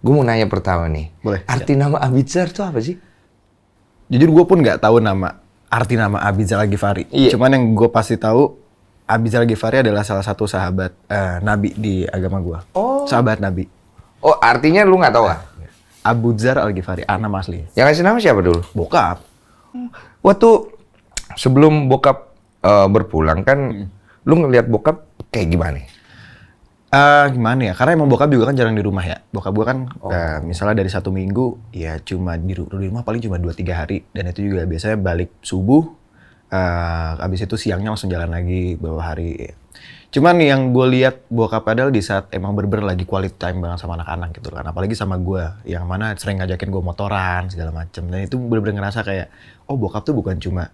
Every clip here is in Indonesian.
Gue mau nanya pertama nih. Boleh. Arti nama Abizar itu apa sih? Jujur gue pun nggak tahu arti nama Abizar Al-Ghifari. Iya. Cuman yang gue pasti tahu, Abizar Al-Ghifari adalah salah satu sahabat Nabi di agama gue. Oh. Sahabat Nabi. Oh, artinya lu nggak tahu ah? Abu Dzar Al-Ghifari, nama asli. Yang ngasih nama siapa dulu? Bokap. Waktu sebelum bokap berpulang kan, lu ngelihat bokap kayak gimana? Gimana ya? Karena emang bokap juga kan jarang di rumah ya. Bokap gue kan misalnya dari 1 minggu, ya cuma di rumah paling cuma 2-3 hari. Dan itu juga biasanya balik subuh, abis itu siangnya langsung jalan lagi bawa hari. Cuman yang gue lihat bokap adalah di saat emang bener-bener lagi quality time banget sama anak-anak gitu kan. Apalagi sama gue, yang mana sering ngajakin gue motoran segala macem. Dan itu bener-bener ngerasa kayak, oh bokap tuh bukan cuma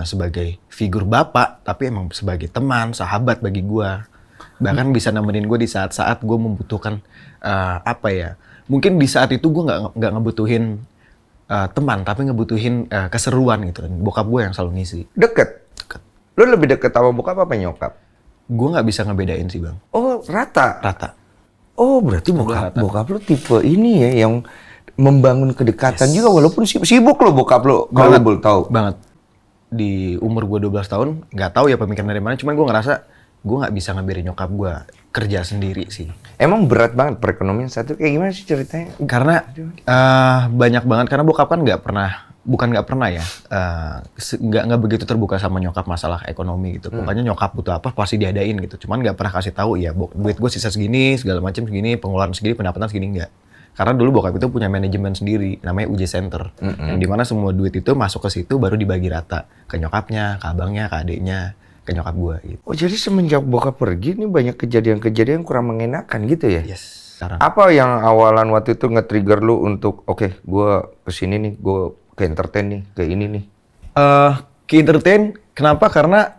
sebagai figur bapak, tapi emang sebagai teman, sahabat bagi gue. Bahkan bisa nemenin gue di saat-saat gue membutuhkan mungkin di saat itu gue nggak ngebutuhin teman, tapi ngebutuhin keseruan gitu. Dan bokap gue yang selalu ngisi. Deket? Lu lebih deket sama bokap apa nyokap? Gue nggak bisa ngebedain sih bang. Oh, rata? Rata. Oh, berarti bokap lu tipe ini ya, yang membangun kedekatan juga walaupun sibuk lo bokap lu, kalau boleh tahu. Banget. Di umur gue 12 tahun, nggak tahu ya pemikiran dari mana, cuman gue ngerasa gue nggak bisa ngebiarin nyokap gue kerja sendiri sih. Emang berat banget perekonomian satu, kayak gimana sih ceritanya? Karena banyak banget, karena bokap kan nggak begitu terbuka sama nyokap masalah ekonomi gitu. Pokoknya nyokap butuh apa pasti diadain gitu. Cuman nggak pernah kasih tahu ya, duit gue sisa segini, segala macam segini, pengeluaran segini, pendapatan segini, nggak. Karena dulu bokap itu punya manajemen sendiri, namanya UJ Center. Yang dimana semua duit itu masuk ke situ baru dibagi rata. Ke nyokapnya, ke abangnya, ke adiknya, ke nyokap gue gitu. Oh jadi semenjak bokap pergi nih banyak kejadian-kejadian kurang mengenakan gitu ya? Yes. Sekarang. Apa yang awalan waktu itu nge-trigger lu untuk, oke, gue kesini nih, gue ke entertain nih, kayak ini nih? Ke entertain, kenapa? Karena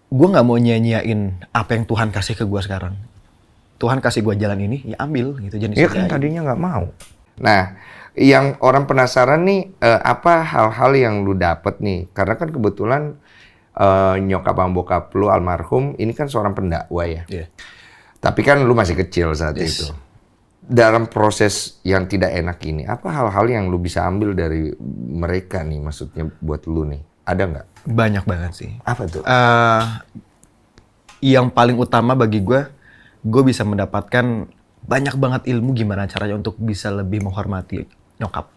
gue nggak mau nyanyiain apa yang Tuhan kasih ke gue sekarang. Tuhan kasih gue jalan ini, ya ambil gitu. Iya kan tadinya nggak mau. Nah, yang orang penasaran nih, apa hal-hal yang lu dapet nih? Karena kan kebetulan nyokap sama bokap lu almarhum, ini kan seorang pendakwa ya. Yeah. Tapi kan lu masih kecil saat itu. Dalam proses yang tidak enak ini, apa hal-hal yang lu bisa ambil dari mereka nih, maksudnya buat lu nih? Ada nggak? Banyak banget sih. Apa tuh? Yang paling utama bagi gue bisa mendapatkan banyak banget ilmu gimana caranya untuk bisa lebih menghormati nyokap.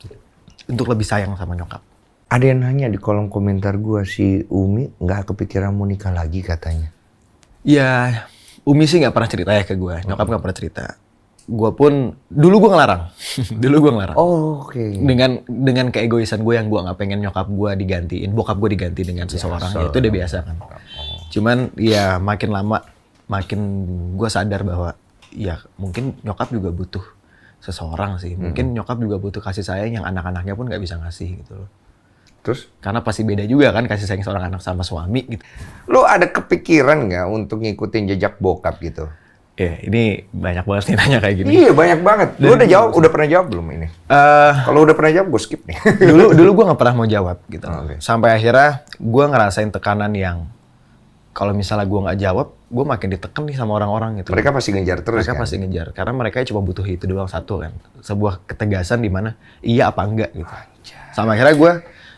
Untuk lebih sayang sama nyokap. Ada yang nanya di kolom komentar gue, si Umi nggak kepikiran mau nikah lagi katanya. Ya, Umi sih nggak pernah cerita ya ke gue. Nyokap nggak pernah cerita. Gue pun dulu gue ngelarang. Oh, oke. Dengan keegoisan gue yang gue nggak pengen nyokap gue digantiin, bokap gue diganti dengan seseorang, ya itu udah biasa kan. Cuman ya makin lama makin gue sadar bahwa ya mungkin nyokap juga butuh seseorang sih. Mungkin nyokap juga butuh kasih sayang yang anak-anaknya pun nggak bisa ngasih gitu loh. Terus? Karena pasti beda juga kan kasih sayang seorang anak sama suami gitu. Lu ada kepikiran nggak untuk ngikutin jejak bokap gitu? Ya, ini banyak banget nih nanya kayak gini. Iya, banyak banget. Lu udah pernah jawab belum ini? Kalau udah pernah jawab, gue skip nih. dulu gue nggak pernah mau jawab gitu. Okay. Sampai akhirnya gue ngerasain tekanan yang kalau misalnya gue nggak jawab, gue makin ditekan nih sama orang-orang gitu. Mereka pasti ngejar terus. Mereka pasti ngejar, karena mereka cuma butuh itu doang, satu kan. Sebuah ketegasan di mana iya apa enggak gitu. Sama akhirnya gue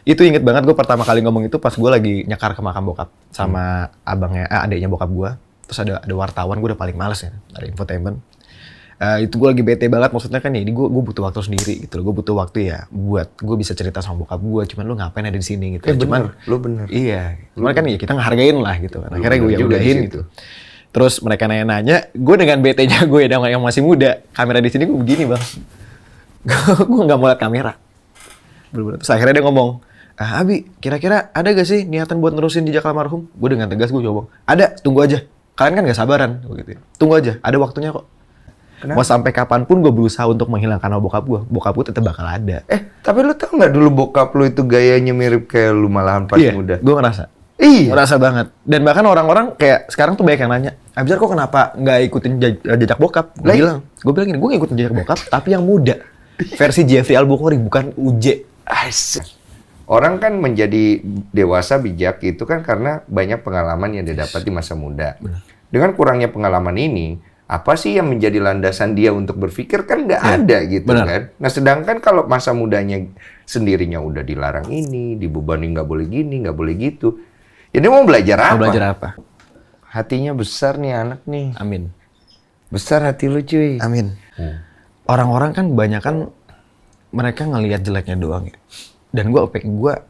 itu inget banget, gue pertama kali ngomong itu pas gue lagi nyekar ke makam bokap sama adiknya bokap gue. Terus ada wartawan, gue udah paling males ya, ada infotainment. Itu gue lagi bete banget, maksudnya kan ya ini gue butuh waktu sendiri gitu loh. Gue butuh waktu ya buat gue bisa cerita sama bokap gue, cuman lu ngapain ada di sini gitu. Lu bener. Iya, cuman kan ya kita ngehargain lah gitu kan. Akhirnya gue ya udahin gitu. Terus mereka nanya-nanya, gue dengan bete-nya gue yang masih muda, kamera di sini gue begini bang. Gue nggak mau liat kamera. Terus akhirnya dia ngomong, Abi, kira-kira ada gak sih niatan buat nerusin jejak almarhum? Gue dengan tegas gue ngomong, ada, tunggu aja. Kalian kan gak sabaran, gitu. Tunggu aja, ada waktunya kok. Kenapa? Mau sampai kapanpun gue berusaha untuk menghilangkan nama bokap gue tetap bakal ada. Tapi lu tau nggak dulu bokap lu itu gayanya mirip kayak lu malahan pas muda? Gue ngerasa. Iya. Ngerasa banget. Dan bahkan orang-orang kayak sekarang tuh banyak yang nanya, Abizar kok kenapa nggak ikutin jejak bokap? Gue bilang gini, gue ngikutin jejak bokap tapi yang muda. Versi Jeffrey Al-Bukhari, bukan UJ. Orang kan menjadi dewasa bijak itu kan karena banyak pengalaman yang dia dapat di masa muda. Benar. Dengan kurangnya pengalaman ini, Apa sih yang menjadi landasan dia untuk berpikir? Kan nggak Ya, ada gitu benar. kan. Nah sedangkan kalau masa mudanya sendirinya udah dilarang ini, dibebani nggak boleh gini, nggak boleh gitu. Ini mau belajar apa? Mau belajar apa? Hatinya besar nih anak nih. Amin. Besar hati lu cuy. Amin. Orang-orang kan kebanyakan mereka ngelihat jeleknya doang ya. Dan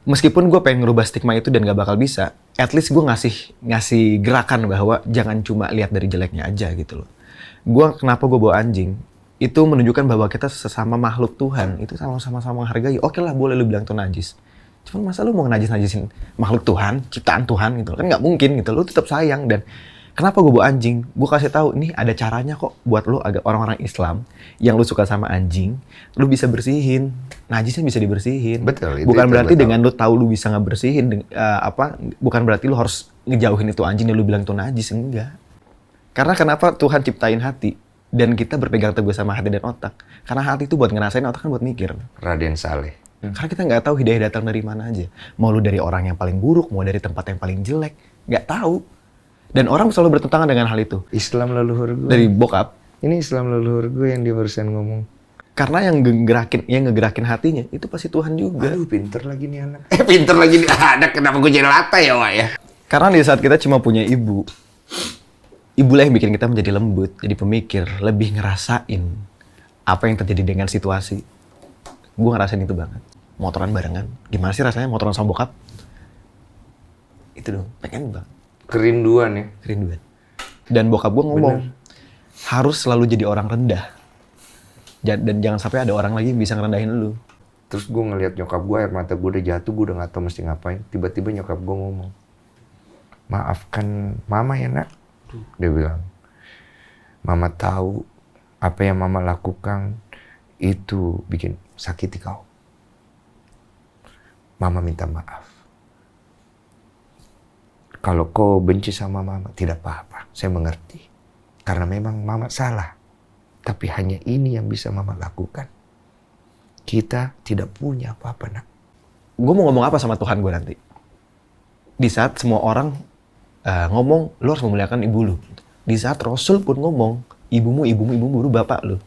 meskipun gue pengen ngerubah stigma itu dan gak bakal bisa, at least gue ngasih gerakan bahwa jangan cuma lihat dari jeleknya aja gitu loh. Kenapa gue bawa anjing? Itu menunjukkan bahwa kita sesama makhluk Tuhan, itu sama-sama menghargai. Oke lah, boleh lu bilang itu najis. Cuman masa lu mau najis-najisin makhluk Tuhan, ciptaan Tuhan gitu? Kan nggak mungkin gitu. Lu tetap sayang. Dan kenapa gue bawa anjing? Gue kasih tahu, nih ada caranya kok buat lu agak orang-orang Islam yang lu suka sama anjing, lu bisa bersihin. Najisnya bisa dibersihin. Betul. Bukan berarti betul. dengan lu tahu lu bisa ngebersihin, bukan berarti lu harus ngejauhin itu anjing dan lu bilang itu najis. Enggak. Karena kenapa Tuhan ciptain hati dan kita berpegang teguh sama hati dan otak? Karena hati itu buat ngerasain, otak kan buat mikir. Raden Saleh. Karena kita nggak tahu hidayah datang dari mana aja. Mau lu dari orang yang paling buruk, mau dari tempat yang paling jelek, nggak tahu. Dan orang selalu bertentangan dengan hal itu. Islam leluhur gue. Dari bokap. Ini Islam leluhur gue yang dia barusan ngomong. Karena yang ngegerakin hatinya itu pasti Tuhan juga. Aduh, pinter lagi nih anak. Pinter lagi nih anak. Kenapa gue jadi lata ya, Wak ya? Karena di saat kita cuma punya ibu, ibulah yang bikin kita menjadi lembut, jadi pemikir, lebih ngerasain apa yang terjadi dengan situasi. Gue ngerasain itu banget. Motoran barengan. Gimana sih rasanya motoran sama bokap? Itu dong, pengen banget. Kerinduan ya. Kerinduan. Dan bokap gue ngomong, harus selalu jadi orang rendah. Dan jangan sampai ada orang lagi yang bisa ngerendahin lu. Terus gue ngeliat nyokap gue, air mata gue udah jatuh, gue udah gak tahu mesti ngapain. Tiba-tiba nyokap gue ngomong, maafkan mama ya nak. Dia bilang, mama tahu apa yang mama lakukan itu bikin sakiti kau. Mama minta maaf. Kalau kau benci sama mama, tidak apa-apa. Saya mengerti. Karena memang mama salah. Tapi hanya ini yang bisa mama lakukan. Kita tidak punya apa-apa, nak. Gue mau ngomong apa sama Tuhan gue nanti? Di saat semua orang ngomong, lu harus memuliakan ibu lu. Di saat Rasul pun ngomong, ibumu baru bapak lu.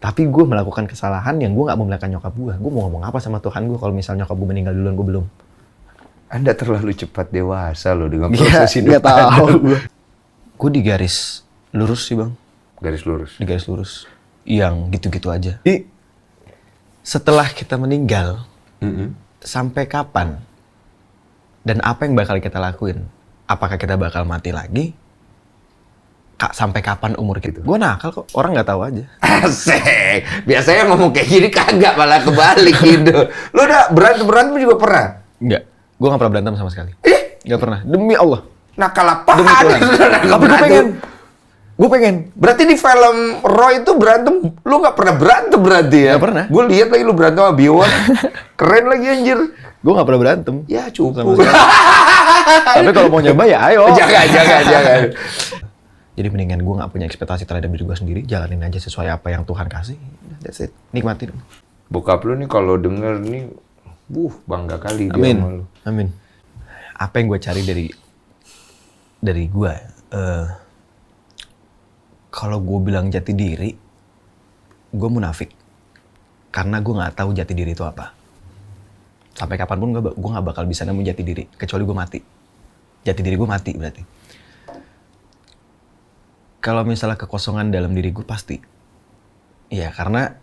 Tapi gue melakukan kesalahan yang gue gak memuliakan nyokap gue. Gue mau ngomong apa sama Tuhan gue kalau misalnya nyokap gue meninggal duluan, gue belum. Anda terlalu cepat dewasa loh dengan Iya, proses hidup nggak tahu Anda. gue. Gue di garis lurus sih bang. Garis lurus. Di garis lurus. Yang gitu-gitu aja. Jadi, setelah kita meninggal, sampai kapan? Dan apa yang bakal kita lakuin? Apakah kita bakal mati lagi? Sampai kapan umur kita? Gue nakal kok, orang nggak tahu aja. Asik. Biasanya ngomong kayak gini kagak, malah kebalik gitu. Lu udah berantem juga pernah? Enggak, gue nggak pernah berantem sama sekali. Nggak pernah, demi Allah. Nakal apaan? Demi Tuhan. Tapi gue pengen. Berarti di film Roy itu berantem, lu nggak pernah berantem berarti ya? Nggak pernah. Gue lihat lagi lu berantem sama Biwon. Keren lagi anjir. Gue nggak pernah berantem. Ya Sama cukup. sekali. Tapi kalau mau nyoba ya ayo. Jangan. Jadi mendingan gue nggak punya ekspektasi terhadap diri gue sendiri, jalanin aja sesuai apa yang Tuhan kasih. That's it. Nikmatin. Bokap lu nih kalau denger nih, bangga kali dia Amin. sama lu. Amin. Apa yang gue cari dari gue? Kalau gue bilang jati diri, gue munafik. Karena gue nggak tahu jati diri itu apa. Sampai kapanpun gue nggak bakal bisa nemuin jati diri, kecuali gue mati. Jati diri gue mati berarti. Kalau misalnya kekosongan dalam diri gue pasti. Ya karena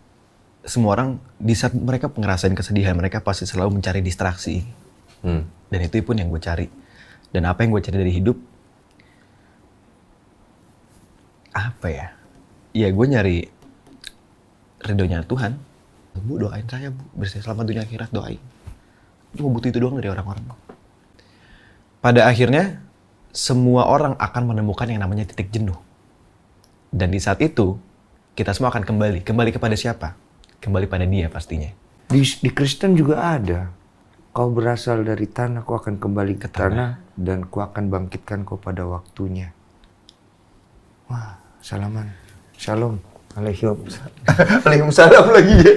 semua orang di saat mereka ngerasain kesedihan, mereka pasti selalu mencari distraksi. Dan itu pun yang gue cari. Dan apa yang gue cari dari hidup, apa ya? Ya gue nyari ridhonya Tuhan. Bu doain saya bu, bersih selamat dunia akhirat, doain. Cuma butuh itu doang dari orang-orang. Pada akhirnya, semua orang akan menemukan yang namanya titik jenuh. Dan di saat itu, kita semua akan kembali. Kembali kepada siapa? Kembali pada dia pastinya. Di Kristen juga ada. Kau berasal dari tanah, kau akan kembali ke tanah. Dan kau akan bangkitkan kau pada waktunya. Wah, salaman. Shalom. Waalaikumsalam lagi ya.